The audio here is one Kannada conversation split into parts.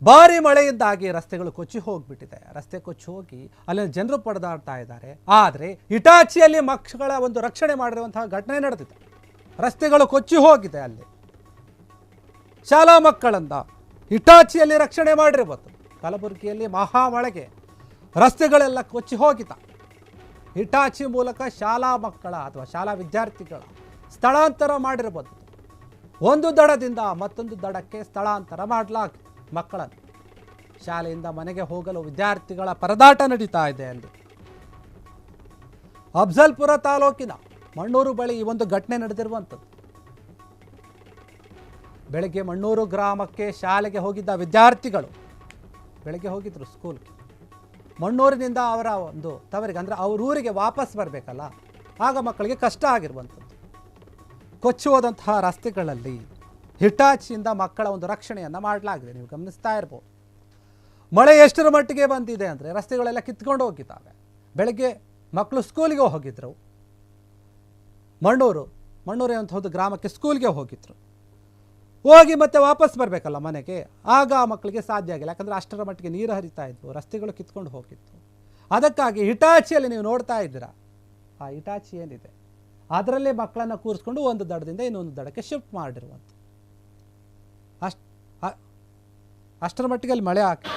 ಭಾರಿ ಮಳೆಯಿಂದಾಗಿ ರಸ್ತೆಗಳು ಕೊಚ್ಚಿ ಹೋಗಿಬಿಟ್ಟಿದೆ. ರಸ್ತೆ ಕೊಚ್ಚಿ ಹೋಗಿ ಅಲ್ಲಿನ ಜನರು ಪಡೆದಾಡ್ತಾ ಇದ್ದಾರೆ. ಆದರೆ ಇಟಾಚಿಯಲ್ಲಿ ಮಕ್ಕಳ ಒಂದು ರಕ್ಷಣೆ ಮಾಡಿರುವಂತಹ ಘಟನೆ ನಡೆದಿದೆ. ರಸ್ತೆಗಳು ಕೊಚ್ಚಿ ಹೋಗಿದೆ. ಅಲ್ಲಿ ಶಾಲಾ ಮಕ್ಕಳನ್ನ ಇಟಾಚಿಯಲ್ಲಿ ರಕ್ಷಣೆ ಮಾಡಿರಬಹುದು. ಕಲಬುರಗಿಯಲ್ಲಿ ಮಹಾಮಳೆಗೆ ರಸ್ತೆಗಳೆಲ್ಲ ಕೊಚ್ಚಿ ಹೋಗಿದೆ. ಹಿಟಾಚಿ ಮೂಲಕ ಶಾಲಾ ಮಕ್ಕಳ ಅಥವಾ ಶಾಲಾ ವಿದ್ಯಾರ್ಥಿಗಳ ಸ್ಥಳಾಂತರ ಮಾಡಿರಬಹುದು. ಒಂದು ದಡದಿಂದ ಮತ್ತೊಂದು ದಡಕ್ಕೆ ಸ್ಥಳಾಂತರ ಮಾಡಲಾಗಿದೆ. ಮಕ್ಕಳನ್ನು ಶಾಲೆಯಿಂದ ಮನೆಗೆ ಹೋಗಲು ವಿದ್ಯಾರ್ಥಿಗಳ ಪರದಾಟ ನಡೀತಾ ಇದೆ. ಅಲ್ಲಿ ಅಫ್ಜಲ್ಪುರ ತಾಲೂಕಿನ ಮಣ್ಣೂರು ಬಳಿ ಈ ಒಂದು ಘಟನೆ ನಡೆದಿರುವಂಥದ್ದು. ಬೆಳಗ್ಗೆ ಮಣ್ಣೂರು ಗ್ರಾಮಕ್ಕೆ ಶಾಲೆಗೆ ಹೋಗಿದ್ದ ವಿದ್ಯಾರ್ಥಿಗಳು ಬೆಳಗ್ಗೆ ಹೋಗಿದ್ರು ಸ್ಕೂಲ್ಗೆ. ಮಣ್ಣೂರಿನಿಂದ ಅವರ ಒಂದು ತವರಿಗೆ ಅಂದರೆ ಅವ್ರ ಊರಿಗೆ ವಾಪಸ್ ಬರಬೇಕಲ್ಲ, ಆಗ ಮಕ್ಕಳಿಗೆ ಕಷ್ಟ ಆಗಿರುವಂಥದ್ದು. ಕೊಚ್ಚಿ ಹೋದಂತಹ ರಸ್ತೆಗಳಲ್ಲಿ ಹಿಟಾಚಿಯಿಂದ ಮಕ್ಕಳ ಒಂದು ರಕ್ಷಣೆಯನ್ನು ಮಾಡಲಾಗಿದೆ. ನೀವು ಗಮನಿಸ್ತಾ ಇರ್ಬೋದು. ಮಳೆ ಎಷ್ಟರ ಮಟ್ಟಿಗೆ ಬಂದಿದೆ ಅಂದರೆ ರಸ್ತೆಗಳೆಲ್ಲ ಕಿತ್ಕೊಂಡು ಹೋಗಿದ್ದಾವೆ. ಬೆಳಗ್ಗೆ ಮಕ್ಕಳು ಸ್ಕೂಲಿಗೆ ಹೋಗಿದ್ರು. ಮಣ್ಣೂರು ಅಂತ ಒಂದು ಗ್ರಾಮಕ್ಕೆ ಸ್ಕೂಲ್ಗೆ ಹೋಗಿದ್ರು. ಹೋಗಿ ಮತ್ತೆ ವಾಪಸ್ ಬರಬೇಕಲ್ಲ ಮನೆಗೆ, ಆಗ ಮಕ್ಕಳಿಗೆ ಸಾಧ್ಯ ಆಗಿಲ್ಲ. ಯಾಕಂದರೆ ಅಷ್ಟರ ಮಟ್ಟಿಗೆ ನೀರು ಹರಿತಾ ಇದ್ವು, ರಸ್ತೆಗಳು ಕಿತ್ಕೊಂಡು ಹೋಗಿತ್ತು. ಅದಕ್ಕಾಗಿ ಹಿಟಾಚಿಯಲ್ಲಿ ನೀವು ನೋಡ್ತಾ ಇದ್ದೀರಾ, ಆ ಹಿಟಾಚಿ ಏನಿದೆ ಅದರಲ್ಲೇ ಮಕ್ಕಳನ್ನು ಕೂರಿಸ್ಕೊಂಡು ಒಂದು ದಡದಿಂದ ಇನ್ನೊಂದು ದಡಕ್ಕೆ ಶಿಫ್ಟ್ ಮಾಡಿರುವಂಥ ಅಷ್ಟರ ಮಟ್ಟಿಗೆ ಅಲ್ಲಿ ಮಳೆ ಹಾಕಿ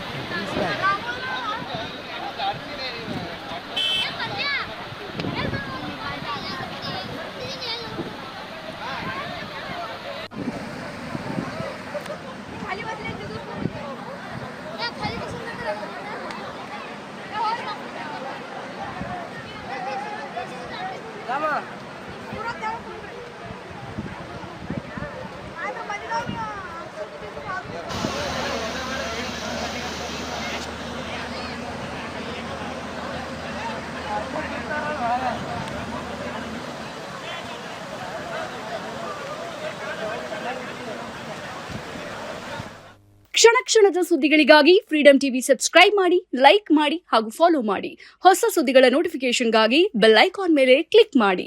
ಕ್ಷಣ ಕ್ಷಣದ ಸುದ್ದಿಗಳಿಗಾಗಿ ಫ್ರೀಡಂ ಟಿವಿ ಸಬ್ಸ್ಕ್ರೈಬ್ ಮಾಡಿ, ಲೈಕ್ ಮಾಡಿ ಹಾಗೂ ಫಾಲೋ ಮಾಡಿ. ಹೊಸ ಸುದ್ದಿಗಳ ನೋಟಿಫಿಕೇಶನ್ಗಾಗಿ ಬೆಲ್ ಐಕಾನ್ ಮೇಲೆ ಕ್ಲಿಕ್ ಮಾಡಿ.